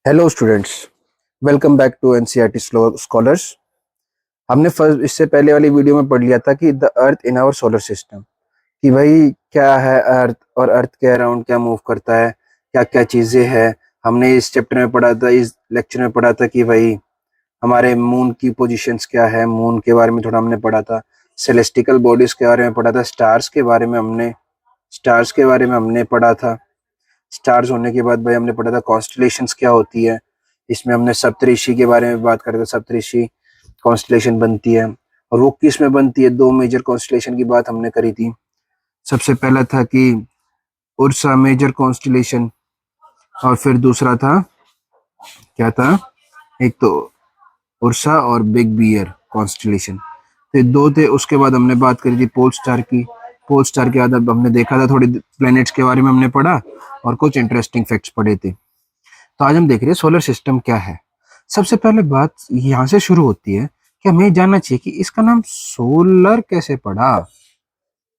Hello students, welcome back to NCERT scholars. हमने first इससे पहले वाली वीडियो में पढ़ लिया था कि the earth in our solar system, कि भाई क्या है अर्थ और अर्थ के अराउंड क्या मूव करता है, क्या क्या चीज़ें हैं। हमने इस चैप्टर में पढ़ा था, इस लेक्चर में पढ़ा था कि भाई हमारे मून की पोजीशंस क्या है, मून के बारे में थोड़ा हमने पढ़ा था, सेलेस्टिकल बॉडीज के बारे में पढ़ा था, स्टार्स के बारे में हमने पढ़ा था। स्टार्स होने के बाद भाई हमने पढ़ा था कॉन्स्टलेशंस क्या होती है। इसमें हमने सप्तऋषि के बारे में बात करा था, सप्तऋषि कॉन्स्टलेशन बनती है और वो किस में बनती है। दो मेजर कॉन्स्टलेशन की बात हमने करी थी। सबसे पहला था कि उर्सा मेजर कॉन्स्टलेशन और फिर दूसरा था क्या था, एक तो उर्सा और बिग बियर कॉन्स्टलेशन, तो ये दो थे। उसके बाद हमने बात करी थी पोल स्टार की। पोल स्टार के बाद अब हमने देखा था थोड़ी प्लैनेट्स के बारे में हमने पढ़ा और कुछ इंटरेस्टिंग फैक्ट्स पढ़े थे। तो आज हम देख रहे हैं सोलर सिस्टम क्या है। सबसे पहले बात यहाँ से शुरू होती है कि हमें जानना चाहिए कि इसका नाम सोलर कैसे पड़ा।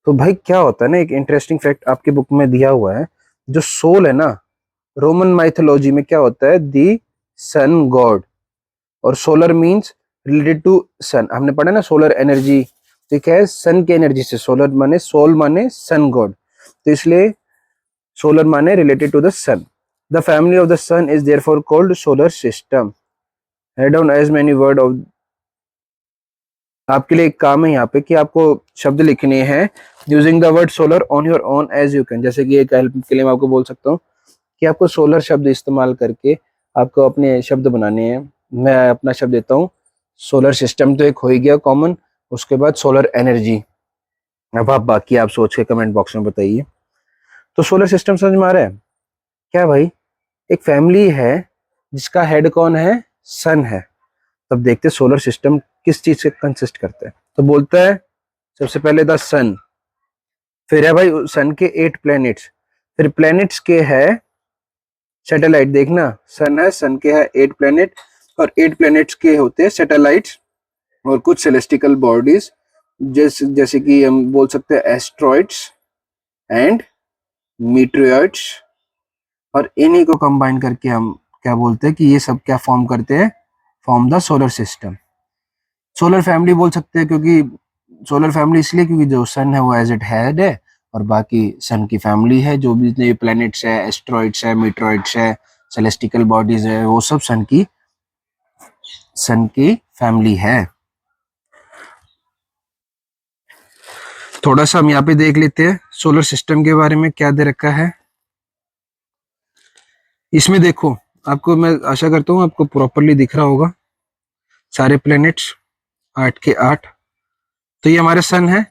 तो भाई क्या होता है ना, एक इंटरेस्टिंग फैक्ट आपकी बुक में दिया हुआ है। जो सोल है ना, रोमन माइथोलॉजी में क्या होता है, दी सन गॉड, और सोलर मीन्स रिलेटेड टू सन। हमने पढ़ा ना सोलर एनर्जी, तो क्या है, सन की एनर्जी से। सोलर माने सोल माने सन गॉड, तो इसलिए सोलर माने related to the sun. The family of the sun is therefore called solar system. Right down as many word of. आपके लिए एक काम है यहाँ पे कि आपको शब्द लिखने हैं using the word solar on your own as you can. जैसे कि एक हेल्प के लिए मैं आपको बोल सकता हूँ कि आपको सोलर शब्द इस्तेमाल करके आपको अपने शब्द बनाने हैं। मैं अपना शब्द देता हूँ। सोलर सिस्टम तो एक हो ही गया कॉमन, उसके बाद सोलर एनर्जी। अब आप बाकी आप सोच के कमेंट बॉक्स में बताइए। तो सोलर सिस्टम समझ में आ रहा है क्या भाई? एक फैमिली है जिसका हेड कौन है, सन है। तब देखते सोलर सिस्टम किस चीज से कंसिस्ट करता है। तो बोलता है सबसे पहले द सन, फिर है भाई सन के 8 प्लैनेट्स, फिर प्लैनेट्स के है सैटेलाइट। देखना, सन है, सन के है 8 प्लैनेट और 8 प्लैनेट्स के होते हैं सैटेलाइट्स और कुछ सेलेस्टिकल बॉडीज, जैसे कि हम बोल सकते हैं एस्ट्रॉइड्स एंड मीटरॉइड्स। और इन्हीं को कंबाइन करके हम क्या बोलते हैं कि ये सब क्या फॉर्म करते हैं, form the solar system. Solar family बोल सकते हैं, क्योंकि सोलर फैमिली इसलिए क्योंकि जो सन है वो एज इट हेड है और बाकी सन की फैमिली है। जो भी जितने प्लैनेट्स है, एस्ट्रॉइड्स है, मीटरॉइड्स है, सेलेस्टिकल बॉडीज है, वो सब सन की फैमिली है। थोड़ा सा हम यहाँ पे देख लेते हैं सोलर सिस्टम के बारे में क्या दे रखा है। इसमें देखो, आपको मैं आशा करता हूँ आपको प्रॉपरली दिख रहा होगा सारे प्लैनेट्स 8 के 8। तो ये हमारे सन है,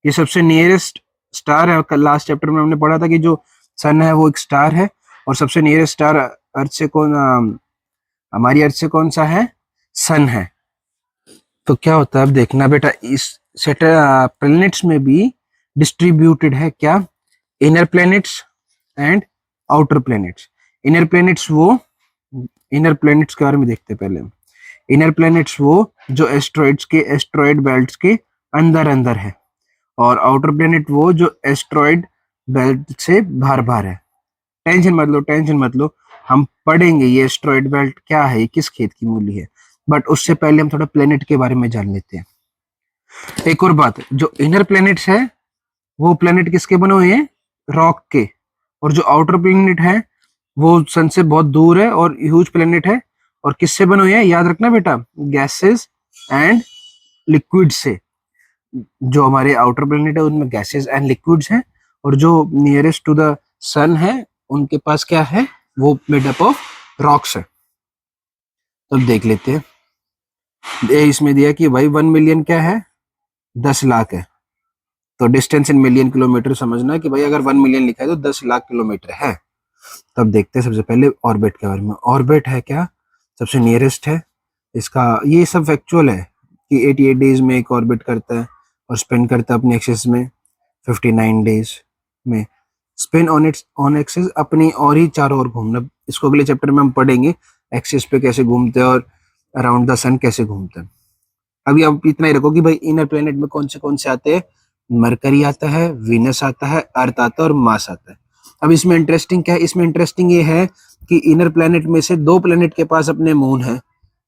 ये सबसे नियरेस्ट स्टार है। कल लास्ट चैप्टर में हमने पढ़ा था कि जो सन है वो एक स्टार है और सबसे नियरेस्ट स्टार अर्थ से कौन, हमारी अर्थ से कौन सा है, सन है। तो क्या होता है अब देखना बेटा, इस प्लैनेट्स में भी डिस्ट्रीब्यूटेड है क्या, inner planets and outer planets. Inner planets के बारे में देखते हैं पहले। इनर प्लैनेट्स वो जो एस्ट्रॉइड्स के एस्ट्रॉइड बेल्ट्स के अंदर अंदर है, और आउटर प्लैनेट वो जो एस्ट्रॉइड बेल्ट से बाहर बाहर है। टेंशन मत लो, हम पढ़ेंगे ये एस्ट्रॉइड बेल्ट क्या है, ये किस खेत की मूली है। बट उससे पहले हम थोड़ा प्लैनेट के बारे में जान लेते हैं। एक और बात, जो इनर प्लैनेट्स है वो प्लैनेट किसके बने हुए हैं, रॉक के। और जो आउटर प्लैनेट है वो सन से बहुत दूर है और ह्यूज प्लैनेट है, और किससे बने हुए हैं, याद रखना बेटा, गैसेस एंड लिक्विड से। जो हमारे आउटर प्लैनेट है उनमें गैसेस एंड लिक्विड्स हैं, और जो नियरेस्ट टू द सन है उनके पास क्या है, वो मेड अप ऑफ रॉक्स है। तब देख लेते हैं। इसमें दिया कि भाई 1 मिलियन क्या है, 10 लाख है। तो डिस्टेंस इन मिलियन किलोमीटर समझना कि भाई अगर 1 मिलियन लिखा है तो 10 लाख किलोमीटर है। तब देखते हैं सबसे पहले ऑर्बिट के बारे में। ऑर्बिट है क्या, सबसे नियरेस्ट है इसका। ये सब फैक्चुअल है कि 88 डेज में एक ऑर्बिट करता है और स्पिन करता है अपने एक्सिस में 59 डेज में। स्पिन ऑन एक्सिस अपनी और ही चारों ओर घूमना। इसको अगले चैप्टर में हम पढ़ेंगे, एक्सिस पे कैसे घूमते हैं और अराउंड द सन कैसे घूमते हैं। अभी आप इतना ही रखो कि भाई इनर प्लेनेट में कौन से आते हैं, मरकरी आता है, वीनस आता है, अर्थ आता है और मार्स आता है। अब इसमें इंटरेस्टिंग क्या है, इसमें इंटरेस्टिंग ये है कि इनर प्लेनेट में से 2 प्लेनेट के पास अपने मून है,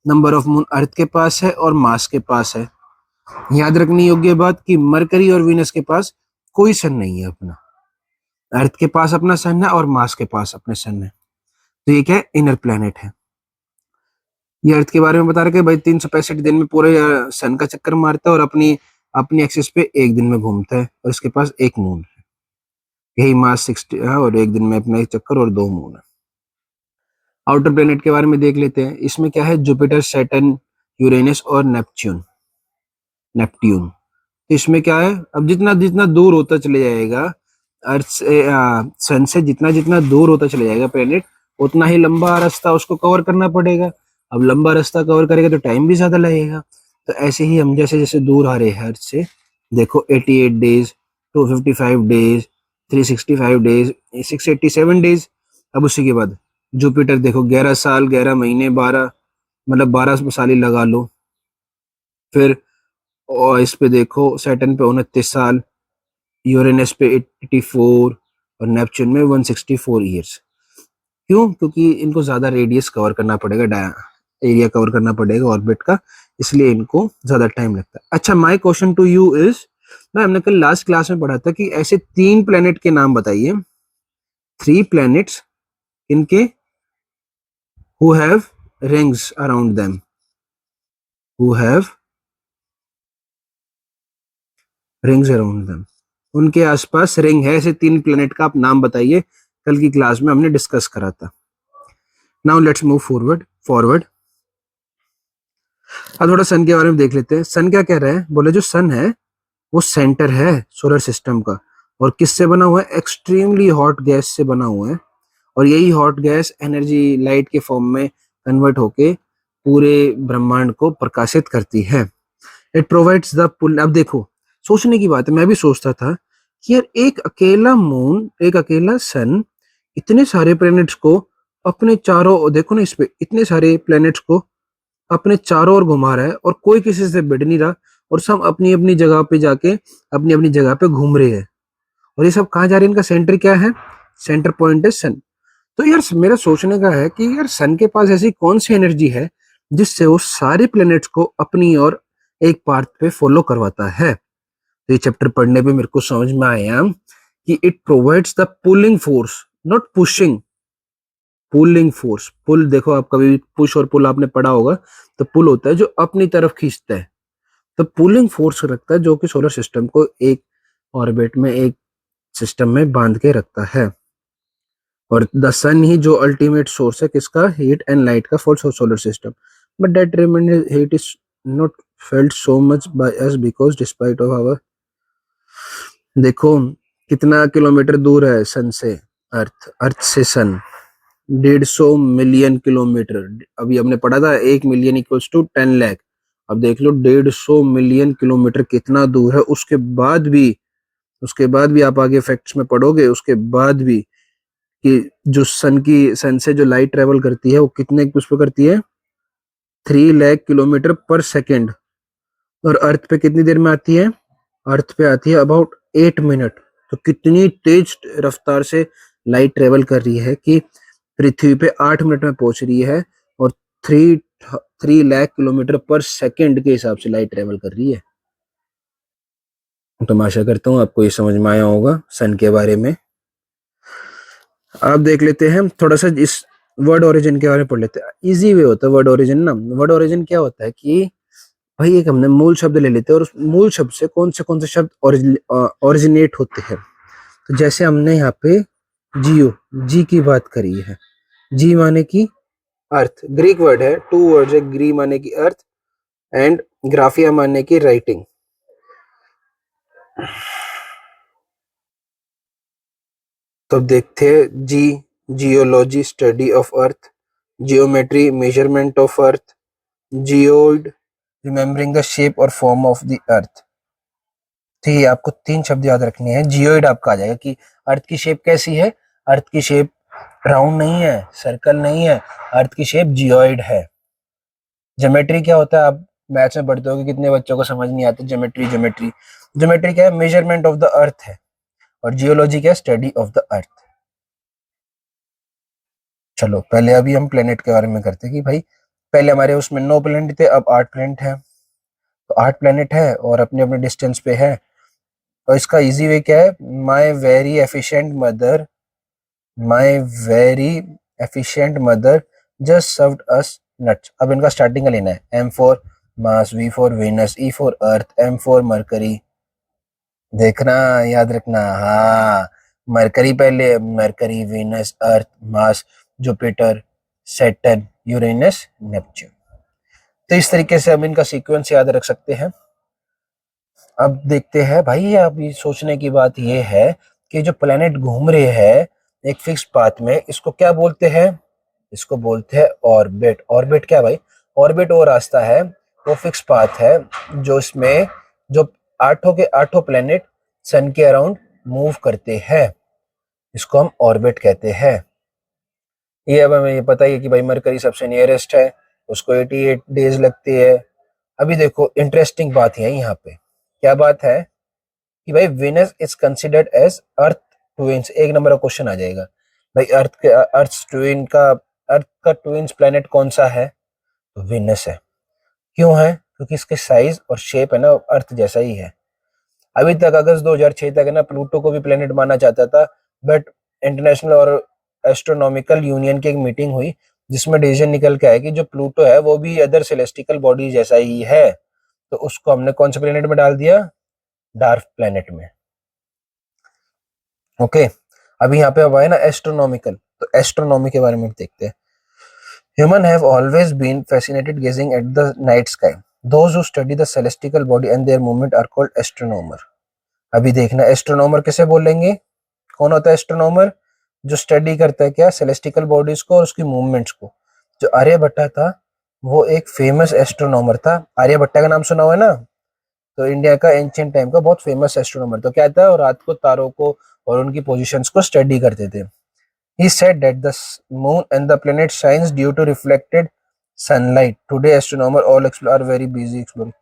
नंबर ऑफ मून अर्थ के पास है और मास के पास है। याद रखने योग्य बात कि मरकरी और वीनस के पास कोई सन नहीं है अपना, अर्थ के पास अपना सन है और मास के पास अपने सन है। तो ये क्या है, इनर प्लेनेट है। ये अर्थ के बारे में बता रहे कि भाई 365 दिन में पूरे सन का चक्कर मारता है और अपनी अपनी एक्सिस पे एक दिन में घूमता है, और इसके पास एक मून है। यही मास 60 है और एक दिन में अपना एक चक्कर और 2 मून है। आउटर प्लेनेट के बारे में देख लेते हैं। इसमें क्या है, जुपिटर, सैटर्न, यूरेनस और नेपट्यून। इसमें क्या है, अब जितना जितना दूर होता चले जाएगा अर्थ से, सन से जितना जितना दूर होता चले जाएगा प्लेनेट, उतना ही लंबा रास्ता उसको कवर करना पड़ेगा। अब लंबा रास्ता कवर करेगा तो टाइम भी ज्यादा लगेगा। तो ऐसे ही हम जैसे जैसे दूर आ रहे हैं अर्थ से, देखो 88 डेज, 255 डेज, 365 डेज, 687 डेज। अब उसी के बाद जुपिटर देखो 11 साल 11 महीने 12, मतलब 12 साल ही लगा लो। फिर और इस पे देखो सैटर्न पे 29 साल, यूरेनस पे 84 और नेपच्यून में 164 ईयर्स। क्यों? क्योंकि इनको ज्यादा रेडियस कवर करना पड़ेगा, एरिया कवर करना पड़ेगा ऑर्बिट का, इसलिए इनको ज्यादा टाइम लगता है। अच्छा, my question to you is, मैं हमने कल लास्ट क्लास में पढ़ा था कि ऐसे 3 प्लेनेट के नाम बताइए, 3 प्लैनेट्स इनके who have rings around them, who have rings around them, उनके आसपास रिंग है। ऐसे 3 प्लेनेट का आप नाम बताइए, कल की क्लास में हमने डिस्कस करा था। Now let's move forward. अब थोड़ा सन के बारे में देख लेते हैं। सन क्या कह रहा है, बोले जो सन है वो सेंटर है सोलर सिस्टम का, और किससे बना हुआ है, एक्सट्रीमली हॉट गैस से बना हुआ है। और यही हॉट गैस एनर्जी लाइट के फॉर्म में कन्वर्ट होके पूरे ब्रह्मांड को प्रकाशित करती है। इट प्रोवाइड्स द पुल। अब देखो, सोचने की बात है, मैं भी सोचता था कि यार एक अकेला मून, एक अकेला सन इतने सारे प्लैनेट्स को अपने चारों, देखो ना इस पे इतने सारे प्लैनेट्स को अपने चारों ओर घुमा रहा है और कोई किसी से भिड़ नहीं रहा, और सब अपनी अपनी जगह पे जाके अपनी अपनी जगह पे घूम रहे हैं। और ये सब कहाँ जा रहे हैं, इनका सेंटर क्या है, सेंटर पॉइंट है सन। तो यार मेरा सोचने का है कि यार सन के पास ऐसी कौन सी एनर्जी है जिससे वो सारे प्लैनेट्स को अपनी ओर एक पाथ पे फॉलो करवाता है। तो ये चैप्टर पढ़ने पे मेरे को समझ में आया कि it provides the pulling force, not pushing, pulling force. Pull देखो, आप कभी पुश और पुल आपने पढ़ा होगा, तो पुल होता है जो अपनी तरफ खींचता है, तो पुलिंग फोर्स रखता है जो कि सोलर सिस्टम को एक ऑर्बिट में, एक सिस्टम में बांध के रखता है। और द सन ही जो अल्टीमेट सोर्स है किसका, हीट एंड लाइट का for solar system. But that remaining heat is not felt so much by us because despite of our, देखो कितना किलोमीटर दूर है सन से अर्थ, अर्थ से सन 150 मिलियन किलोमीटर। अभी हमने पढ़ा था 1 मिलियन इक्वल्स टू 10 लाख। अब देख लो 150 मिलियन किलोमीटर कितना दूर है। उसके बाद भी आप आगे फैक्ट्स में पढ़ोगे, उसके बाद भी कि जो सन से जो लाइट ट्रेवल करती है वो कितने उस पर करती है, 3 लाख किलोमीटर पर सेकेंड। और अर्थ पे कितनी देर में आती है, अर्थ पे आती है अबाउट 8 मिनट। तो कितनी तेज रफ्तार से लाइट ट्रेवल कर रही है कि पृथ्वी पे 8 मिनट में पहुंच रही है, और 3 लाख किलोमीटर पर सेकेंड के हिसाब से लाइट ट्रेवल कर रही है। तो मैं आशा करता हूँ आपको ये समझ में आया होगा सन के बारे में। आप देख लेते हैं थोड़ा सा इस वर्ड ओरिजिन के बारे में पढ़ लेते हैं। इजी वे होता है वर्ड ओरिजिन ना। वर्ड ओरिजिन क्या होता है कि भाई एक हमने मूल शब्द ले लेते हैं और उस मूल शब्द से कौन से शब्द ओरिजिनेट होते हैं। तो जैसे हमने यहाँ पे जियो, जी की बात करी है। जी माने की अर्थ, ग्रीक वर्ड है, 2 वर्ड है, ग्री माने की अर्थ एंड ग्राफिया माने की राइटिंग। तो देखते हैं जी, geology study of earth, geometry measurement of earth, geoid remembering the shape और फॉर्म ऑफ द अर्थ। तो ये आपको 3 शब्द याद रखने हैं। जियोइड आपका आ जाएगा कि अर्थ की शेप कैसी है, अर्थ की शेप राउंड नहीं है, सर्कल नहीं है, अर्थ की शेप जियोइड है। ज्योमेट्री क्या होता है, आप मैथ्स में पढ़ते हो कि कितने बच्चों को समझ नहीं आती ज्योमेट्री। ज्योमेट्री क्या है, मेजरमेंट ऑफ द अर्थ है। और जियोलॉजी क्या है, स्टडी ऑफ द अर्थ। चलो पहले अभी हम प्लेनेट के बारे में करते हैं कि भाई पहले हमारे उसमें 9 प्लेनेट थे, अब 8 प्लेनेट है। तो 8 प्लेनेट है और अपने अपने डिस्टेंस पे है। और इसका इजी वे क्या है, my very efficient mother, my very efficient mother just served us nuts. अब इनका स्टार्टिंग का लेना है, M for Mars, V for Venus, E for Earth, M for Mercury. देखना, याद रखना, हाँ। मरकरी पहले, Mercury, Venus, Earth, Mars, Jupiter, Saturn, Uranus, Neptune. तो इस तरीके से हम इनका सीक्वेंस याद रख सकते हैं। अब देखते हैं भाई, अब ये सोचने की बात ये है कि जो प्लेनेट घूम रहे हैं एक फिक्स पाथ में, इसको क्या बोलते हैं? इसको बोलते हैं ऑर्बिट। ऑर्बिट क्या भाई? ऑर्बिट वो रास्ता है, वो फिक्स पाथ है जो इसमें जो आठों के आठों प्लेनेट सन के अराउंड मूव करते हैं, इसको हम ऑर्बिट कहते हैं। ये अब हमें ये पता ही है कि भाई मरकरी सबसे नियरेस्ट है, उसको 88 डेज लगती है। अभी देखो इंटरेस्टिंग बात है यहाँ पे, क्या बात है कि भाई Venus is considered as earth twins. एक नंबर का क्वेश्चन आ जाएगा भाई, अर्थ का ट्विंस प्लेनेट कौन सा है? तो वेनस है। क्यों है? क्योंकि इसके साइज और शेप है ना अर्थ जैसा ही है। अभी तक अगस्त 2006 तक है ना प्लूटो को भी प्लेनेट माना जाता था, बट इंटरनेशनल और एस्ट्रोनॉमिकल यूनियन की एक मीटिंग हुई जिसमें डिसीजन निकल के आया कि जो प्लूटो है वो भी अदर सेलेस्टिकल बॉडी जैसा ही है, तो उसको हमने कौन से प्लेनेट में डाल दिया? डार्क प्लेनेट में। ओके, अभी यहाँ पे अब आए ना एस्ट्रोनॉमिकल, तो एस्ट्रोनॉमी के बारे में देखते हैं। Human have always been fascinated gazing at the night sky. Those who study the celestial body and their movement are called astronomer. अभी देखना एस्ट्रोनॉमर किसे बोलेंगे? कौन होता है एस्ट्रोनॉमर? जो स्टडी करता है क्या? सेलेस्टिकल बॉडीज को और उसकी मूवमेंट्स को। जो आर्यभट्टा था वो एक फेमस एस्ट्रोनॉमर था। आर्यभट्टा का नाम सुना हुआ है ना? तो इंडिया का एंशिएंट टाइम का बहुत फेमस एस्ट्रोनॉमर। तो क्या था, वो रात को तारों को और उनकी पोजीशंस को स्टडी करते थे। He said that the moon and the planet shines due to reflected sunlight. Today astronomers all are very busy exploring.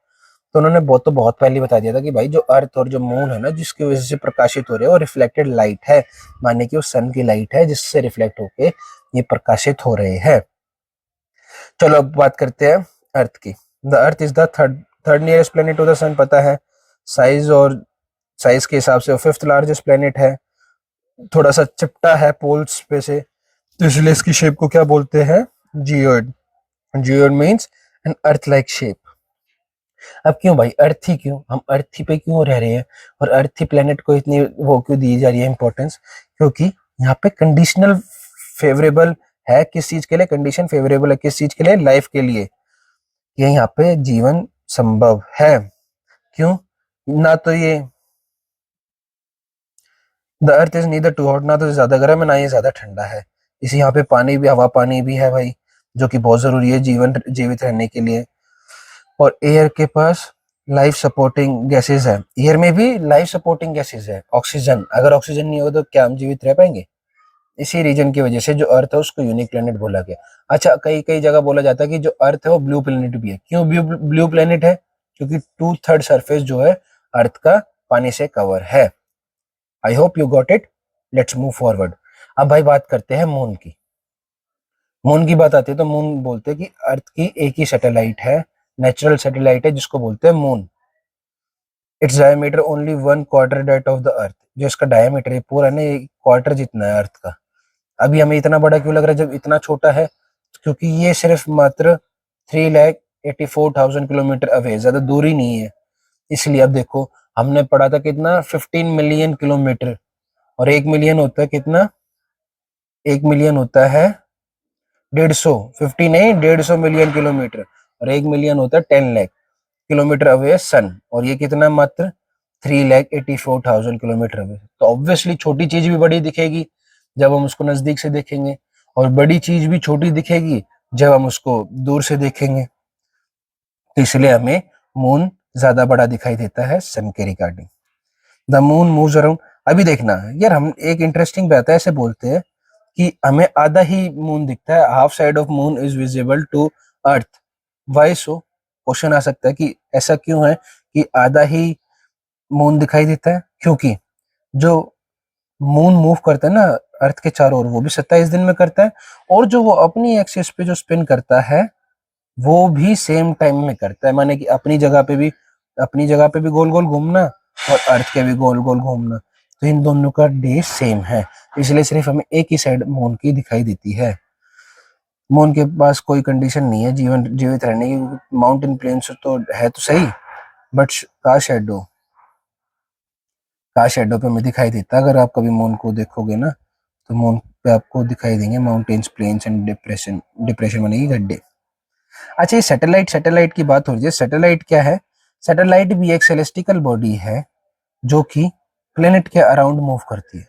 तो उन्होंने बहुत पहले बता दिया था कि भाई जो अर्थ और जो मून है ना जिसकी वजह से प्रकाशित हो रहे हैं वो रिफ्लेक्टेड लाइट है, माने कि वो सन की लाइट है जिससे रिफ्लेक्ट होके ये प्रकाशित हो रहे हैं। चलो अब बात करते हैं अर्थ की। The earth is the third nearest planet to the sun, पता है। साइज और साइज के हिसाब से वो फिफ्थ लार्जेस्ट प्लेनेट है। थोड़ा सा चिपटा है पोल्स पे से, तो इसलिए इसकी शेप को क्या बोलते हैं? Geoid. Geoid means an earth like shape. अब क्यों भाई अर्थ ही क्यों? हम अर्थ ही पे क्यों रह रहे हैं और अर्थ ही प्लेनेट को इतनी वो क्यों दी जा रही है इंपॉर्टेंस? क्योंकि यहाँ पे कंडीशनल फेवरेबल है। किस चीज के लिए कंडीशन फेवरेबल है? किस चीज के लिए? लाइफ के लिए। ये यहाँ पे जीवन संभव है। क्यों? ना तो ये the earth is neither too hot, ना तो ज्यादा गर्म है ना ये ज्यादा ठंडा है। इसी यहाँ पे पानी भी, हवा पानी भी है भाई, जो कि बहुत जरूरी है जीवन जीवित रहने के लिए। और एयर के पास लाइफ सपोर्टिंग गैसेस है। एयर में भी लाइफ सपोर्टिंग गैसेस है, ऑक्सीजन। अगर ऑक्सीजन नहीं हो तो क्या हम जीवित रह पाएंगे? इसी रीजन की वजह से जो अर्थ है उसको यूनिक प्लेनेट बोला गया। अच्छा, कई कई जगह बोला जाता है कि जो अर्थ है वो ब्लू प्लेनेट भी है। क्यों ब्लू प्लेनेट है? क्योंकि 2/3 सरफेस जो है अर्थ का पानी से कवर है। I hope you got it. Let's move forward. अब भाई बात करते हैं मून की। मून की बात आती है तो मून बोलते हैं कि अर्थ की एक ही सैटेलाइट है, नेचुरल सैटेलाइट है जिसको बोलते हैं moon. Its diameter only 1/4 that of the अर्थ। जो इसका डायमीटर है पूरा ना एक क्वार्टर जितना है अर्थ का। अभी हमें इतना बड़ा क्यों लग रहा है जब इतना छोटा है? क्योंकि ये सिर्फ मात्र 3,84,000 किलोमीटर अवे, ज्यादा दूरी नहीं है। इसलिए अब देखो, हमने पढ़ा था कितना, 15 मिलियन किलोमीटर। और 1 मिलियन होता है कितना? 1 मिलियन होता है 150, 50 नहीं 150 मिलियन किलोमीटर। और 1 मिलियन होता है 10 लाख किलोमीटर अवे सन। और ये कितना? मात्र 3,84,000 किलोमीटर अवे। तो ऑब्वियसली छोटी चीज भी बड़ी दिखेगी जब हम उसको नजदीक से देखेंगे, और बड़ी चीज भी छोटी दिखेगी जब हम उसको दूर से देखेंगे। तो इसलिए हमें मून ज्यादा बड़ा दिखाई देता है सन के regarding. The moon moves around. अभी देखना यार, हम एक इंटरेस्टिंग बात है, ऐसे बोलते हैं कि हमें आधा ही मून दिखता है, half side of moon is visible to earth. Why so? Question आ सकता है कि ऐसा क्यों है कि आधा ही मून दिखाई देता है? क्योंकि जो मून मूव करता है ना अर्थ के चारों ओर वो भी 27 दिन में करता है, और जो वो अपनी एक्सिस पे जो स्पिन करता है वो भी सेम टाइम में करता है, माने कि अपनी जगह पे भी गोल गोल घूमना और अर्थ के भी गोल गोल घूमना, तो इन दोनों का डे सेम है, इसलिए सिर्फ हमें एक ही साइड मून की दिखाई देती है। मून के पास कोई कंडीशन नहीं है जीवन जीवित रहने की, माउंटेन प्लेन्स तो है तो सही, बट का शेडो पे हमें दिखाई देता है। अगर आप कभी मून को देखोगे ना, तो मून पे आपको दिखाई देंगे mountains, plains and depression, depression माने कि गड्ढे। अच्छा, ये सैटेलाइट की बात हो रही है। सैटेलाइट क्या है? सैटेलाइट भी एक सेलेस्टिकल बॉडी है जो कि प्लेनेट के अराउंड मूव करती है।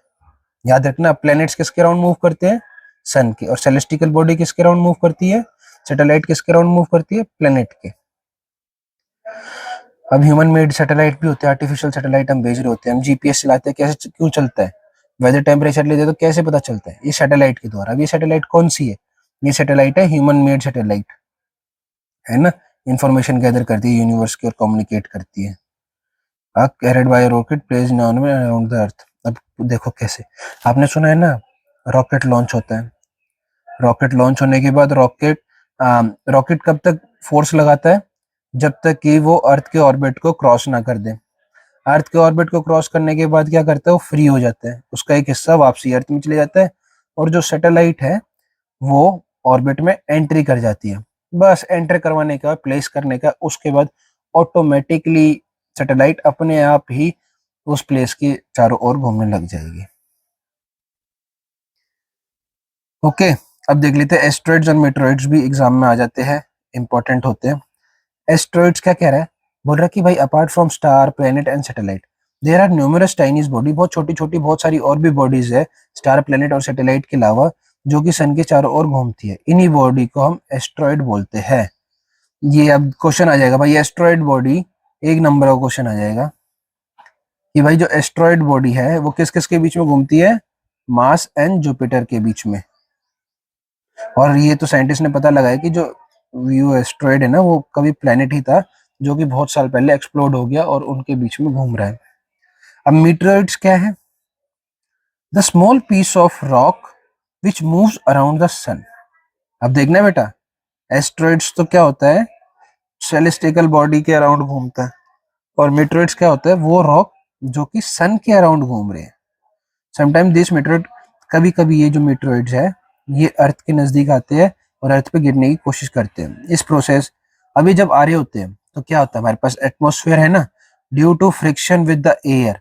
याद रखना, प्लैनेट्स किसके अराउंड मूव करते हैं? सन के। और सेलेस्टिकल बॉडी किसके अराउंड मूव करती है? सैटेलाइट किसके अराउंड मूव करती है? प्लैनेट के। अब ह्यूमन मेड सैटेलाइट भी होते हैं, आर्टिफिशियल सैटेलाइट हम भेज रहे होते हैं, हम जीपीएस चलाते हैं, कैसे क्यों चलता है? वेदर टेम्परेचर लेते हैं तो कैसे पता चलता है? ये सैटेलाइट के द्वारा। अब ये सैटेलाइट कौन सी है? ये सैटेलाइट है ह्यूमन मेड सैटेलाइट, है ना। इंफॉर्मेशन गैदर करती है यूनिवर्स की और कम्युनिकेट करती है। Carried by rocket placed on around the earth. अब देखो कैसे, आपने सुना है ना, रॉकेट लॉन्च होता है, रॉकेट लॉन्च होने के बाद रॉकेट कब तक फोर्स लगाता है? जब तक कि वो अर्थ के ऑर्बिट को क्रॉस ना कर दे। अर्थ के ऑर्बिट को क्रॉस करने के बाद क्या करता है? वो फ्री हो जाता है, उसका एक हिस्सा वापसी अर्थ में चले जाता है, और जो सैटेलाइट है वो ऑर्बिट में एंट्री कर जाती है। बस एंटर करवाने का, प्लेस करने का, उसके बाद ऑटोमेटिकली सैटेलाइट अपने आप ही उस प्लेस के चारों ओर घूमने लग जाएगी। ओके, अब देख लेते हैं एस्ट्रॉइड्स और मेटेरॉइड्स भी एग्जाम में आ जाते हैं, इंपॉर्टेंट होते हैं। एस्ट्रॉइड्स क्या कह रहा है? बोल रहा है कि भाई apart from star, planet and satellite, there are numerous tinies body, बहुत छोटी छोटी बहुत सारी और भी बॉडीज है स्टार, प्लेनेट और सैटेलाइट के अलावा, जो कि सन के चारों ओर घूमती है। इन्हीं बॉडी को हम एस्ट्रॉइड बोलते हैं। ये अब क्वेश्चन आ जाएगा भाई, एस्ट्रॉइड बॉडी, एक नंबर का क्वेश्चन आ जाएगा कि भाई जो एस्ट्रॉइड बॉडी है वो किस किस के बीच में घूमती है? मार्स एंड जुपिटर के बीच में। और ये तो साइंटिस्ट ने पता लगाया कि जो व्यू एस्ट्रॉइड है ना, वो कभी प्लेनेट ही था जो कि बहुत साल पहले एक्सप्लोड हो गया और उनके बीच में घूम रहा है। अब मीटरॉइड्स क्या है? The small piece of rock which moves around the sun. अब देखना बेटा, एस्ट्रॉइड्स तो क्या होता है? सेलेस्टिकल बॉडी के अराउंड घूमता है, और मीटरॉइड्स क्या होता है? वो रॉक जो कि सन के अराउंड घूम रहे हैं। समटाइम दिस मीटरॉइड, कभी कभी ये जो मीटरॉइड्स है ये अर्थ के नजदीक आते हैं और अर्थ पे गिरने की कोशिश करते हैं। इस प्रोसेस, अभी जब आ रहे होते हैं तो क्या होता है? हमारे पास एटमॉस्फेयर है ना, due to friction with the air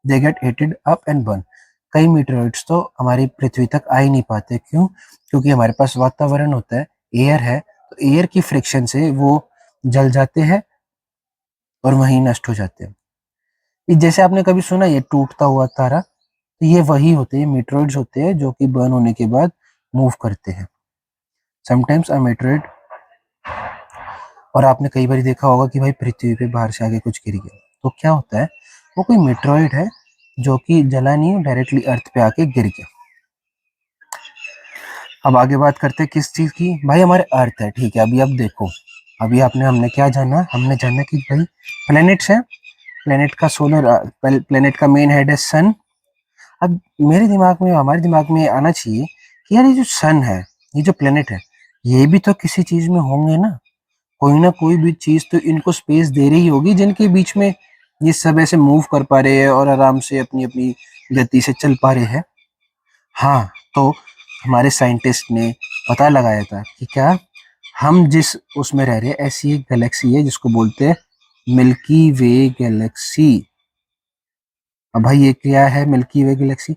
they get heated up and burn. कई मीटरॉइड्स तो हमारी पृथ्वी तक आ ही नहीं पाते, क्यों? क्योंकि हमारे पास वातावरण होता है, एयर है, तो एयर की फ्रिक्शन से वो जल जाते हैं और वहीं नष्ट हो जाते हैं। ये जैसे आपने कभी सुना ये टूटता हुआ तारा, तो ये वही होते हैं, मीटरॉइड्स होते हैं जो कि बर्न होने के बाद मूव करते हैं। समटाइम्स अ मीटरॉइड, और आपने कई बार देखा होगा कि भाई पृथ्वी पे बाहर से आके कुछ गिर गया, तो क्या होता है? वो कोई मीटरॉइड है जो कि जला नहीं, डायरेक्टली अर्थ पे आके गिर गया। अब आगे बात करते हैं किस चीज की? भाई हमारे अर्थ है, ठीक है। अभी अब देखो, अभी हमने क्या जाना? हमने जाना कि भाई प्लैनेट्स है, प्लैनेट का प्लैनेट का मेन हेड है सन। अब मेरे दिमाग में, हमारे दिमाग में आना चाहिए कि यार ये जो सन है, ये जो प्लेनेट है, ये भी तो किसी चीज में होंगे ना कोई भी चीज तो इनको स्पेस दे रही होगी जिनके बीच में ये सब ऐसे मूव कर पा रहे हैं और आराम से अपनी अपनी गति से चल पा रहे हैं। हाँ, तो हमारे साइंटिस्ट ने पता लगाया था कि क्या हम जिस उसमें रह रहे हैं, ऐसी एक गैलेक्सी है जिसको बोलते हैं मिल्की वे गैलेक्सी। अब भाई ये क्या है मिल्की वे गैलेक्सी?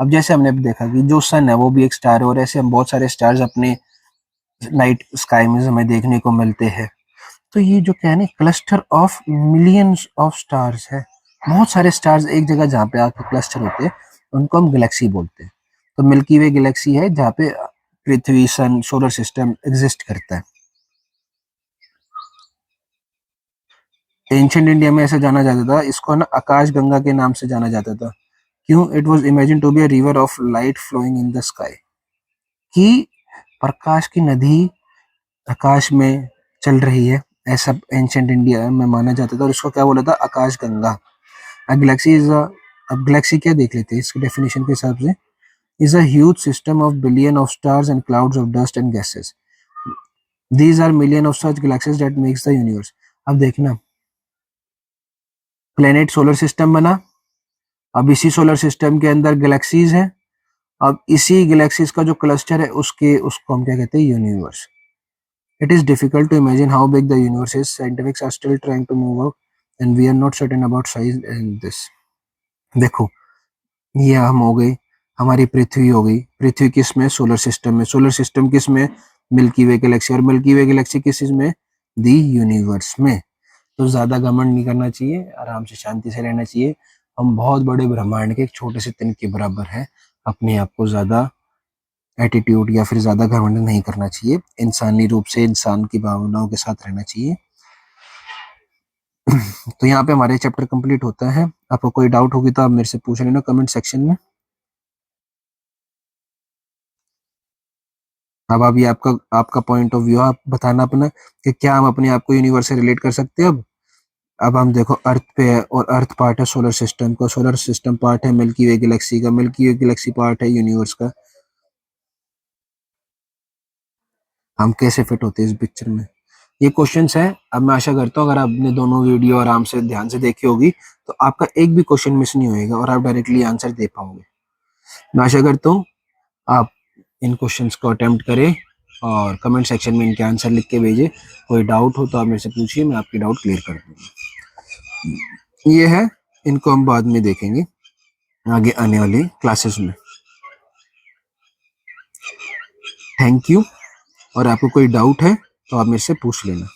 अब जैसे हमने भी देखा कि जो सन है वो भी एक स्टार है, और ऐसे हम बहुत सारे स्टार्स अपने नाइट स्काई में हमें देखने को मिलते हैं। तो ये जो क्या है ना, cluster of millions of stars है, बहुत सारे स्टार्स एक जगह जहाँ पे आके क्लस्टर होते हैं, उनको हम गैलेक्सी बोलते हैं। तो मिल्की वे गैलेक्सी है जहाँ पे पृथ्वी, सन, सोलर सिस्टम एग्जिस्ट करता है। एंशियंट इंडिया में ऐसे जाना जाता था इसको, ना आकाश गंगा के नाम से जाना जाता था। क्यों? It was imagine to be a river of light flowing in the sky, कि प्रकाश की नदी आकाश में चल रही है, ऐसा एंशियंट इंडिया में माना जाता था, और इसको क्या बोला था? आकाश गंगा। अब गैलेक्सी इज अब गैलेक्सी क्या देख लेते हैं इसके डेफिनेशन के हिसाब से। is a huge system of billion of stars and clouds of dust and gases. These are million of such galaxies that makes the universe. अब देखना, प्लेनेट सोलर सिस्टम बना, अब इसी सोलर सिस्टम के अंदर गैलेक्सीज हैं, अब इसी गैलेक्सीज का जो क्लस्टर है उसको हम क्या कहते हैं, universe. It is difficult to imagine how big the universe is. Scientists are still trying to move out, and we are not certain about size and this. देखो, ये हम हो गई, हमारी पृथ्वी हो गई. पृथ्वी किस में, सोलर सिस्टम में. सोलर सिस्टम किस में, मिल्की वे गैलेक्सी. और मिल्की वे गैलेक्सी किस में, दी यूनिवर्स में. तो ज्यादा घमंड नहीं करना चाहिए, आराम से शांति से रहना चाहिए. हम बहुत बड़े ब्रह्मांड के एक छोटे से तिनके के बराबर है. अपने आप को ज्यादा एटीट्यूड या फिर ज्यादा घमंड नहीं करना चाहिए. इंसानी रूप से इंसान की भावनाओं के साथ रहना चाहिए. तो यहाँ पे हमारे चैप्टर कंप्लीट होता है. आपको कोई डाउट होगी तो आप मेरे से पूछ लेना कमेंट सेक्शन में. अब अभी आपका पॉइंट ऑफ व्यू आप बताना अपना कि क्या हम अपने आप को यूनिवर्स से रिलेट कर सकते हैं. अब हम देखो अर्थ पे है और अर्थ पार्ट है सोलर सिस्टम का, सोलर सिस्टम पार्ट है मिल्की वे गैलेक्सी का, मिल्की वे गैलेक्सी पार्ट है यूनिवर्स का. हम कैसे फिट होते हैं इस पिक्चर में, ये क्वेश्चंस है. अब मैं आशा करता हूँ अगर आपने दोनों वीडियो आराम से ध्यान से देखी होगी तो आपका एक भी क्वेश्चन मिस नहीं होएगा और आप डायरेक्टली आंसर दे पाओगे. मैं आशा करता हूँ आप इन क्वेश्चंस को अटेम्प्ट करें और कमेंट सेक्शन में इनके आंसर लिख के भेजें. कोई डाउट हो तो आप मेरे से पूछिए, मैं आपकी डाउट क्लियर कर दूंगा. ये है, इनको हम बाद में देखेंगे आगे आने वाली क्लासेस में. Thank you. और आपको कोई डाउट है तो आप मेरे से पूछ लेना.